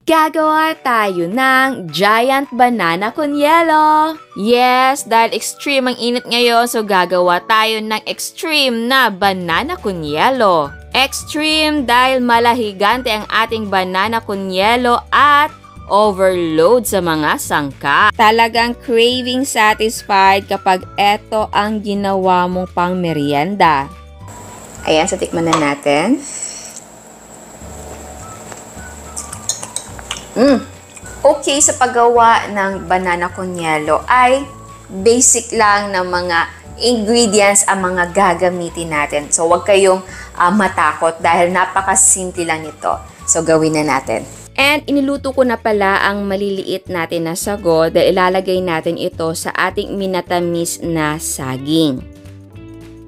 Gagawa tayo ng giant banana con yelo. Yes, dahil extreme ang init ngayon, so gagawa tayo ng extreme na banana con yelo. Extreme dahil malahigante ang ating banana con yelo at overload sa mga sangka. Talagang craving satisfied kapag eto ang ginawa mong pang merienda. Ayan, so tikman na natin. Okay, sa paggawa ng banana con yelo ay basic lang na mga ingredients ang mga gagamitin natin. So, huwag kayong matakot dahil napakasimple lang nito. So, gawin na natin. And iniluto ko na pala ang maliliit natin na sago dahil ilalagay natin ito sa ating minatamis na saging.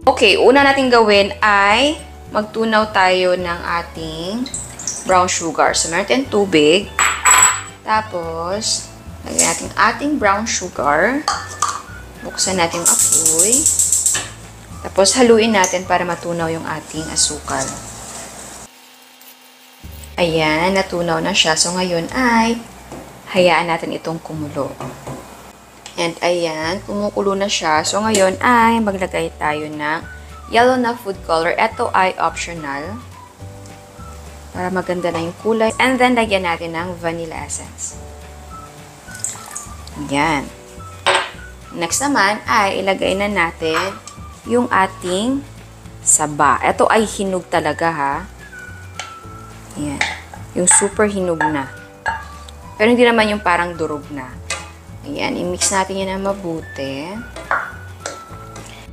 Okay, una natin gawin ay magtunaw tayo ng ating brown sugar. So, meron tayong tubig. Tapos, lagyan natin ating brown sugar. Buksan natin yung apoy. Tapos, haluin natin para matunaw yung ating asukal. Ayan, natunaw na siya. So, ngayon ay hayaan natin itong kumulo. And ayan, kumukulo na siya. So, ngayon ay maglagay tayo ng yellow na food color. Ito ay optional. Para maganda na yung kulay. And then, lagyan natin ng vanilla essence. Ayan. Next naman, ay ilagay na natin yung ating saba. Ito ay hinog talaga, ha. Ayan. Yung super hinog na. Pero hindi naman yung parang durog na. Ayan. I-mix natin yan na mabuti.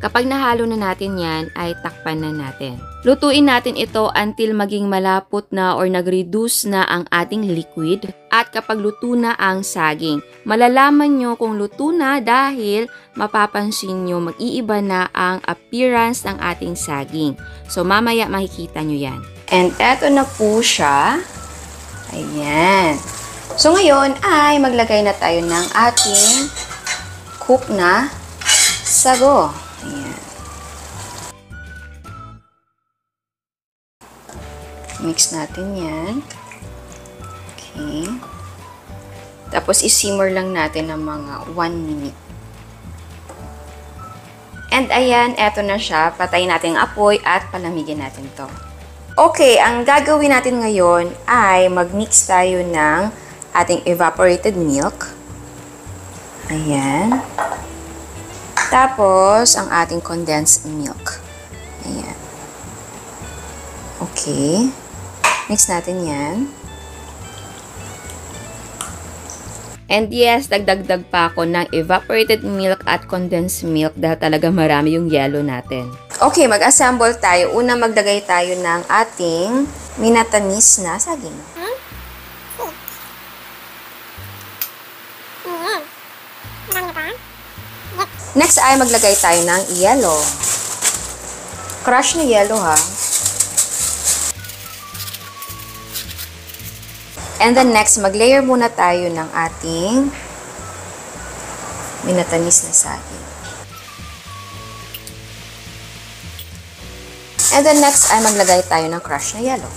Kapag nahalo na natin yan, ay takpan na natin. Lutuin natin ito until maging malapot na or nag-reduce na ang ating liquid. At kapag luto na ang saging, malalaman nyo kung luto na dahil mapapansin nyo mag-iiba na ang appearance ng ating saging. So mamaya makikita nyo yan. And eto na po siya. Ayan. So ngayon ay maglagay na tayo ng ating cook na sago. Ayan. Mix natin yan. Okay. Tapos, isimmer lang natin ng mga 1 minute. And ayan, eto na siya. Patayin natin ang apoy at palamigin natin to. Okay, ang gagawin natin ngayon ay mag-mix tayo ng ating evaporated milk. Ayan. Tapos, ang ating condensed milk. Ayan. Okay. Mix natin yan. And yes, dagdag pa ako ng evaporated milk at condensed milk dahil talaga marami yung yellow natin. Okay, mag-assemble tayo. Una, maglagay tayo ng ating minatamis na saging. Next ay maglagay tayo ng yellow. Crush na yellow, ha. And then next, mag-layer muna tayo ng ating minatamis na saging. And then next ay maglagay tayo ng crush na yellow.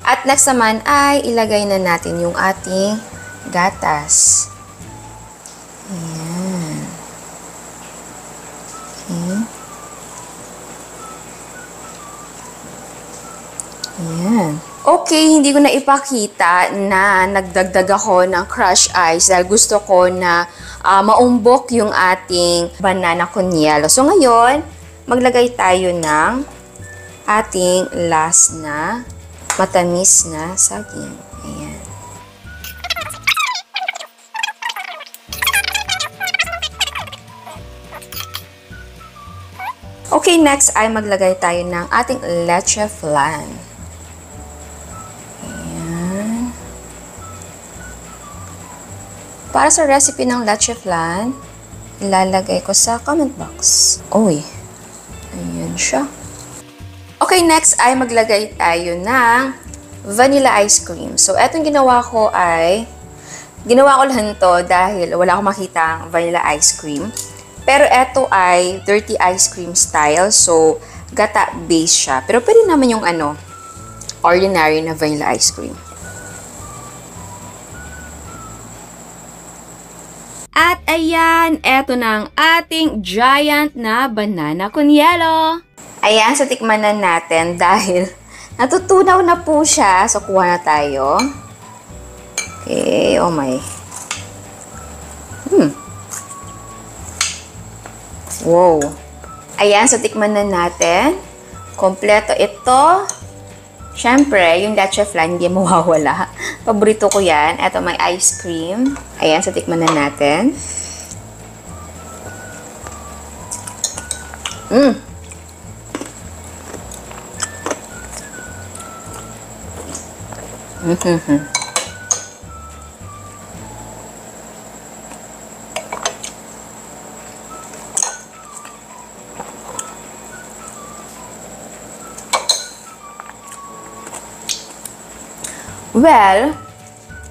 At next naman ay ilagay na natin yung ating gatas. Ayan. Okay. Ayan. Okay, hindi ko na ipakita na nagdagdag ako ng crush ice dahil gusto ko na maumbok yung ating banana con yelo. So ngayon, maglagay tayo ng ating last na matamis na saging. Ayan. Okay, next ay maglagay tayo ng ating leche flan. Ayan. Para sa recipe ng leche flan, ilalagay ko sa comment box. Uy, ayan siya. Okay, next ay maglagay tayo ng vanilla ice cream. So, etong ginawa ko ay, ginawa ko lang to dahil wala akong makita ang vanilla ice cream. Pero eto ay dirty ice cream style. So, gata base siya. Pero pwede naman yung ordinary na vanilla ice cream. At ayan, eto na ang ating giant na banana con yelo. Ayan, so tikman na natin dahil natutunaw na po siya. So, kuha na tayo. Okay, oh my. Wow. Ayan, so tikman na natin. Kompleto ito. Siyempre, yung leche flan, hindi mawawala. Paborito ko yan. Ito, may ice cream. Ayan, so tikman na natin. Well,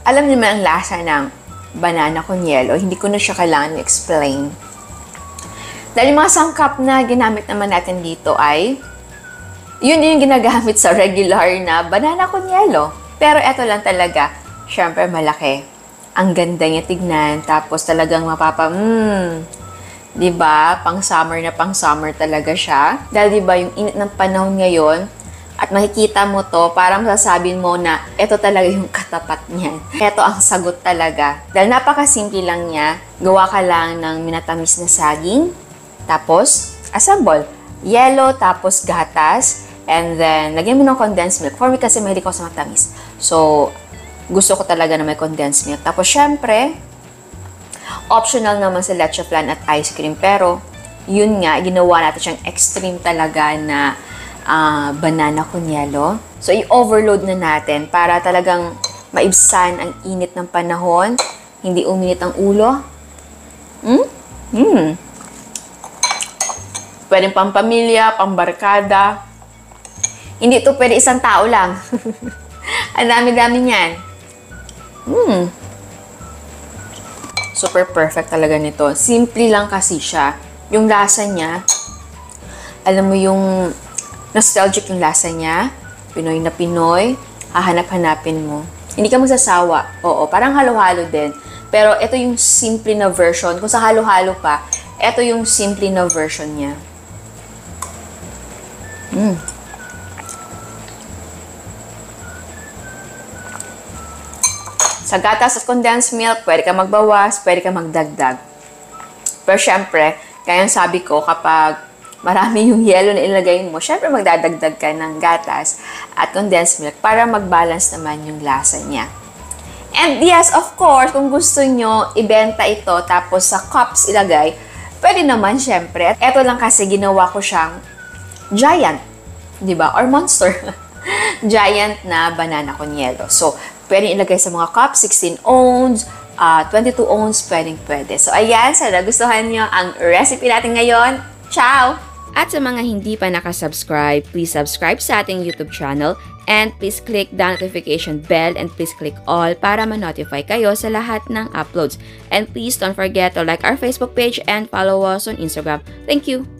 alam niyo naman ang lasa ng banana con yelo. Hindi ko na siya kailangan i-explain. Dahil yung mga sangkap na ginamit naman natin dito ay yun din yung ginagamit sa regular na banana con yelo. Pero eto lang talaga, syempre malaki. Ang ganda niya tignan. Tapos talagang diba? Pang summer talaga siya. Dahil diba yung init ng panahon ngayon, at makikita mo to, parang sasabihin mo na ito talaga yung katapat niyan. Ito ang sagot talaga. Dahil napakasimple lang niya, gawa ka lang ng minatamis na saging, tapos assemble. Yelo, tapos gatas, and then lagyan mo ng condensed milk. For me kasi mahilig ako sa matamis. So, gusto ko talaga na may condensed milk. Tapos syempre, optional naman sa leche flan at ice cream. Pero, yun nga, ginawa natin siyang extreme talaga na banana con yelo. So, i-overload na natin para talagang maibsan ang init ng panahon. Hindi uminit ang ulo. Pwedeng pampamilya, pambarkada. Hindi ito pwede isang tao lang. Ang dami-dami niyan. Super perfect talaga nito. Simple lang kasi siya. Yung lasa niya, alam mo yung nostalgic yung lasa niya. Pinoy na Pinoy. Hahanap-hanapin mo. Hindi ka magsasawa. Oo, parang halo-halo din. Pero ito yung simple na version. Kung sa halo-halo pa, ito yung simple na version niya. Sa gatas at condensed milk, pwede ka magbawas, pwede ka magdagdag. Pero syempre, kaya yung sabi ko, kapag marami yung yelo na ilagay mo, syempre magdadagdag ka ng gatas at condensed milk para mag-balance naman yung lasa niya. And yes, of course, kung gusto nyo ibenta ito tapos sa cups ilagay, pwede naman syempre. Ito lang kasi ginawa ko siyang giant, di ba? Or monster. Giant na banana con yelo. So, pwede ilagay sa mga cups, 16 ounce, 22 ounce, pwede. So, ayan, sana gustuhan nyo ang recipe natin ngayon. Ciao! At sa mga hindi pa nakasubscribe, please subscribe sa ating YouTube channel and please click the notification bell and please click all para ma-notify kayo sa lahat ng uploads. And please don't forget to like our Facebook page and follow us on Instagram. Thank you!